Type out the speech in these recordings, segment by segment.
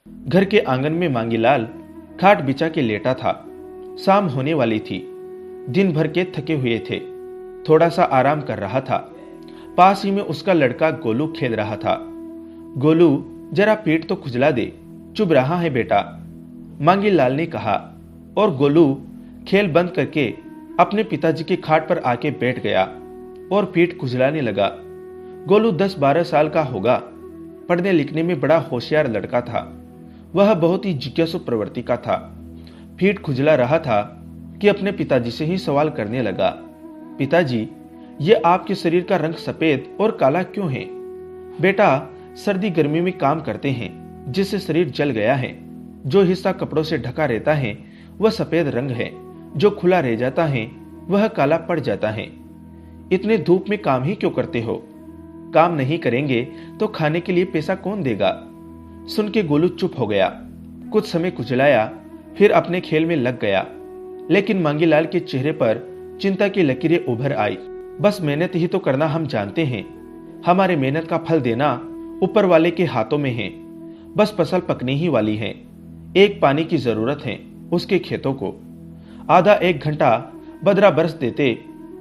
घर के आंगन में मांगीलाल खाट बिछा के लेटा था। शाम होने वाली थी। दिन भर के थके हुए थे। थोड़ा सा आराम कर रहा था। पास ही में उसका लड़का गोलू खेल रहा था। गोलू, जरा पेट तो खुजला दे, चुभ रहा है बेटा, मांगीलाल ने कहा। और गोलू खेल बंद करके अपने पिताजी की खाट पर आके बैठ गया और पेट खुजलाने लगा। गोलू 10-12 साल का होगा। पढ़ने लिखने में बड़ा होशियार लड़का था। वह बहुत ही जिज्ञासु प्रवृत्ति का था। पेट खुजला रहा था कि अपने पिताजी से ही सवाल करने लगा। पिताजी, ये आपके शरीर का रंग सफेद और काला क्यों है? बेटा, सर्दी गर्मी में काम करते हैं जिससे शरीर जल गया है। जो हिस्सा कपड़ों से ढका रहता है वह सफेद रंग है, जो खुला रह जाता है वह काला पड़ जाता है। इतने धूप में काम ही क्यों करते हो? काम नहीं करेंगे तो खाने के लिए पैसा कौन देगा? सुन के गोलू चुप हो गया। कुछ समय कुचलाया, फिर अपने खेल में लग गया। लेकिन मांगीलाल के चेहरे पर चिंता की लकीरें उभर आई। बस मेहनत ही तो करना हम जानते हैं। हमारे मेहनत का फल देना ऊपर वाले के हाथों में है। बस फसल पकने ही वाली है। एक पानी की जरूरत है उसके खेतों को। आधा 1 घंटा बदरा बरस देते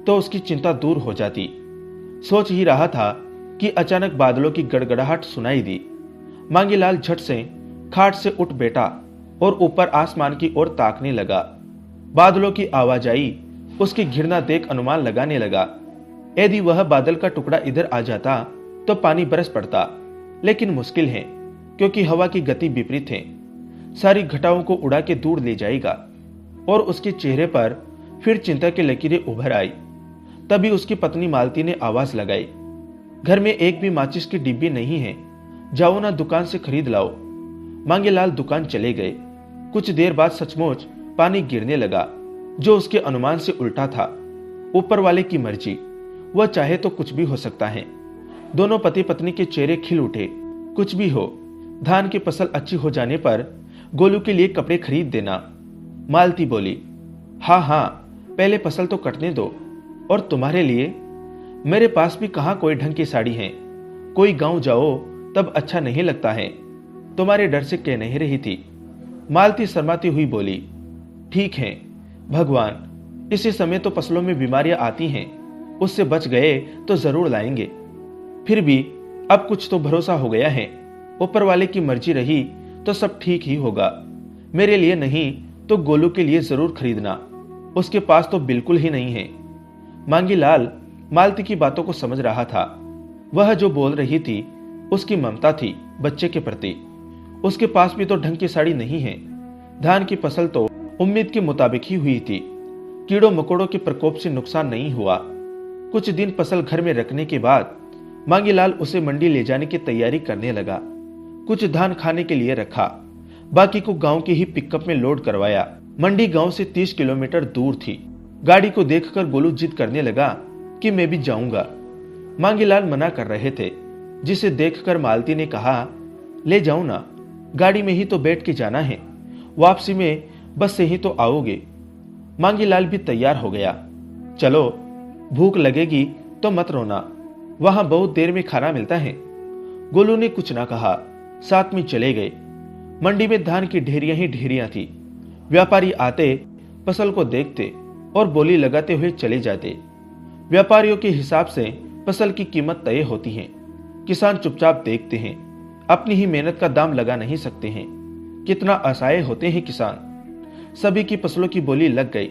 तो उसकी चिंता दूर हो जाती। सोच ही रहा था कि अचानक बादलों की गड़गड़ाहट सुनाई दी। मांगीलाल झट से खाट से उठ बैठा और ऊपर आसमान की ओर ताकने लगा। बादलों की आवाज आई। उसकी घृणा देख अनुमान लगाने लगा। यदि वह बादल का टुकड़ा इधर आ जाता तो पानी बरस पड़ता, लेकिन मुश्किल है क्योंकि हवा की गति विपरीत है। सारी घटाओं को उड़ा के दूर ले जाएगा। और उसके चेहरे पर फिर चिंता की लकीरें उभर आई। तभी उसकी पत्नी मालती ने आवाज लगाई, घर में एक भी माचिस की डिब्बी नहीं है, जाओ ना दुकान से खरीद लाओ। मांगीलाल दुकान चले गए। कुछ देर बाद सचमुच पानी गिरने लगा, जो उसके अनुमान से उल्टा था। ऊपर वाले की मर्जी, वह चाहे तो कुछ भी हो सकता है। दोनों पति पत्नी के चेहरे खिल उठे। कुछ भी हो, धान की फसल अच्छी हो जाने पर गोलू के लिए कपड़े खरीद देना। मालती बोली, हाँ हाँ, पहले फसल तो कटने दो। और तुम्हारे लिए? मेरे पास भी कहाँ कोई ढंग की साड़ी है। कोई गांव जाओ तब अच्छा नहीं लगता है। तुम्हारे डर से कह नहीं रही थी। मालती शर्माती हुई बोली, ठीक है भगवान, इसी समय तो फसलों में बीमारियां आती हैं, उससे बच गए तो जरूर लाएंगे। फिर भी अब कुछ तो भरोसा हो गया है। ऊपर वाले की मर्जी रही तो सब ठीक ही होगा। मेरे लिए नहीं तो गोलू के लिए जरूर खरीदना। उसके पास तो बिल्कुल ही नहीं है। मांगीलाल मालती की बातों को समझ रहा था। वह जो बोल रही थी उसकी ममता थी बच्चे के प्रति। उसके पास भी तो ढंग की साड़ी नहीं है। धान की फसल तो उम्मीद के मुताबिक ही हुई थी। कीड़ों मकोड़ों के प्रकोप से नुकसान नहीं हुआ। कुछ दिन फसल घर में रखने के बाद मांगीलाल उसे मंडी ले जाने की तैयारी करने लगा। कुछ धान खाने के लिए रखा, बाकी को गांव की ही पिकअप में लोड करवाया। मंडी गांव से 30 किलोमीटर दूर थी। गाड़ी को देखकर गोलू जिद करने लगा कि मैं भी जाऊंगा। मांगीलाल मना कर रहे थे, जिसे देखकर मालती ने कहा, ले जाऊं ना, गाड़ी में ही तो बैठ के जाना है, वापसी में बस से ही तो आओगे। मांगीलाल भी तैयार हो गया। चलो, भूख लगेगी तो मत रोना, वहां बहुत देर में खाना मिलता है। गोलू ने कुछ ना कहा, साथ में चले गए। मंडी में धान की ढेरियां ही ढेरियां थी। व्यापारी आते, फसल को देखते और बोली लगाते हुए चले जाते। व्यापारियों के हिसाब से फसल की कीमत तय होती है। किसान चुपचाप देखते हैं, अपनी ही मेहनत का दाम लगा नहीं सकते हैं। कितना असहाय होते हैं किसान। सभी की फसलों की बोली लग गई,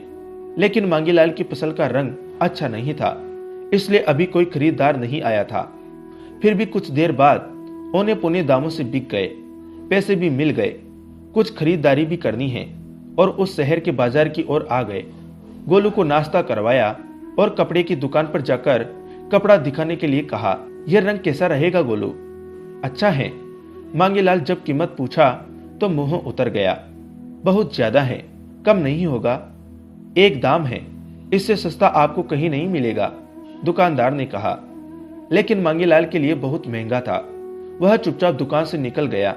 लेकिन मांगीलाल की फसल का रंग अच्छा नहीं था, इसलिए अभी कोई खरीदार नहीं आया था। फिर भी कुछ देर बाद औने पौने दामों से बिक गए। पैसे भी मिल गए। कुछ खरीदारी भी करनी है और उस शहर के बाजार की ओर आ गए। गोलू को नाश्ता करवाया और कपड़े की दुकान पर जाकर कपड़ा दिखाने के लिए कहा, यह रंग कैसा रहेगा गोलू? अच्छा है। मांगीलाल जब कीमत पूछा तो मुंह उतर गया। बहुत ज्यादा है, कम नहीं होगा? एक दाम है, इससे सस्ता आपको कहीं नहीं मिलेगा, दुकानदार ने कहा। लेकिन मांगीलाल के लिए बहुत महंगा था। वह चुपचाप दुकान से निकल गया।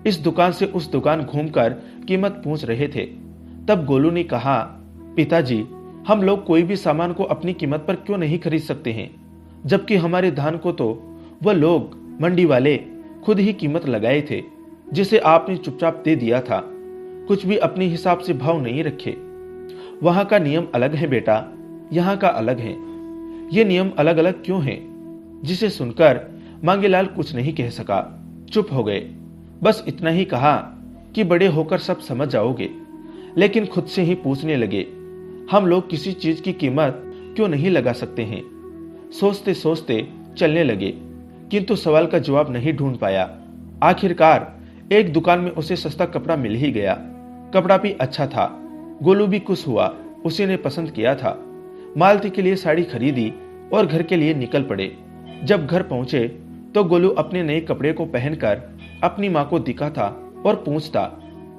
इस दुकान से उस दुकान घूमकर कीमत पूछ रहे थे। तब गोलू ने कहा, पिताजी, हम लोग कोई भी सामान को अपनी कीमत पर क्यों नहीं खरीद सकते हैं, जबकि हमारे धान को तो वह लोग मंडी वाले खुद ही कीमत लगाए थे। जिसे आपने चुपचाप दे दिया था। कुछ भी अपने हिसाब से भाव नहीं रखे। वहां का नियम अलग है बेटा, यहाँ का अलग है। ये नियम अलग अलग क्यों हैं? जिसे सुनकर मांगेलाल कुछ नहीं कह सका, चुप हो गए। बस इतना ही कहा कि बड़े होकर सब समझ जाओगे। लेकिन खुद से ही पूछने लगे, हम लोग किसी चीज की कीमत क्यों नहीं लगा सकते हैं? सोचते सोचते चलने लगे, किंतु सवाल का जवाब नहीं ढूंढ पाया। आखिरकार एक दुकान में उसे सस्ता कपड़ा मिल ही गया। कपड़ा भी अच्छा था। गोलू भी खुश हुआ, उसी ने पसंद किया था। मालती के लिए साड़ी खरीदी और घर के लिए निकल पड़े। जब घर पहुंचे तो गोलू अपने नए कपड़े को पहनकर अपनी माँ को दिखाता और पूछता,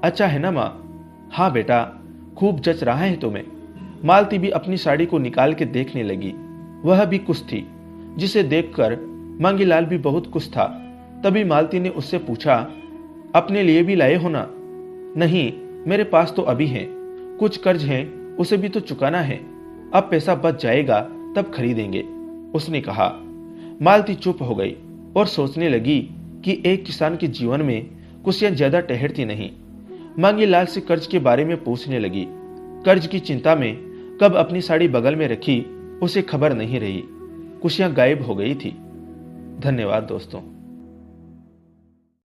अच्छा है ना माँ? हाँ बेटा, खूब जच रहा है तुम्हें। मालती भी अपनी साड़ी को निकाल के देखने लगी। वह भी खुश थी, जिसे देखकर मांगीलाल भी बहुत खुश था। तभी मालती ने उससे पूछा, अपने लिए भी लाए हो ना? नहीं, मेरे पास तो अभी है। कुछ कर्ज है, उसे भी तो चुकाना है। अब पैसा बच जाएगा तब खरीदेंगे, उसने कहा। मालती चुप हो गई और सोचने लगी कि एक किसान के जीवन में खुशियां ज्यादा ठहरती नहीं। मांगीलाल से कर्ज के बारे में पूछने लगी। कर्ज की चिंता में कब अपनी साड़ी बगल में रखी उसे खबर नहीं रही। खुशियां गायब हो गई थी। धन्यवाद दोस्तों।